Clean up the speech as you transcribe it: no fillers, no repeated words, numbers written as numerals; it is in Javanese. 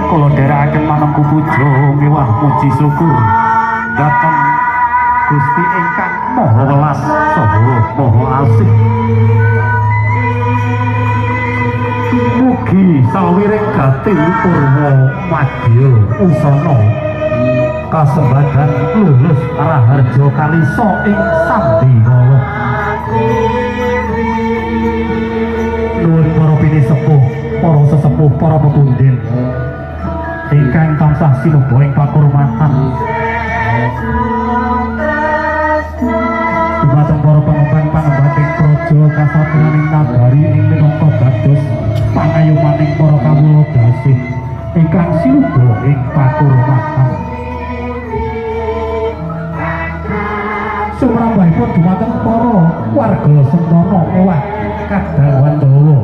kula dherekaken manungku puja miwah muji syukur dhateng Gusti ingkang Maha Welas saha Maha Asih. Mugi sawiring gati purwa madya usana kasembadan lulus raharja kalisa ing sandikala. Nuwun para pinisepuh, para sesepuh, para pepundhen ingkang tansah sinuba ing pakurmatan. Dumateng para pangemban-pangembating praja kasatriyaning nagari ing minangka dados pangayumaning para kawula dasih ingkang sinuba ing pakurmatan. Sumrambahipun dumateng para warga Sentana owah Kadhawandawa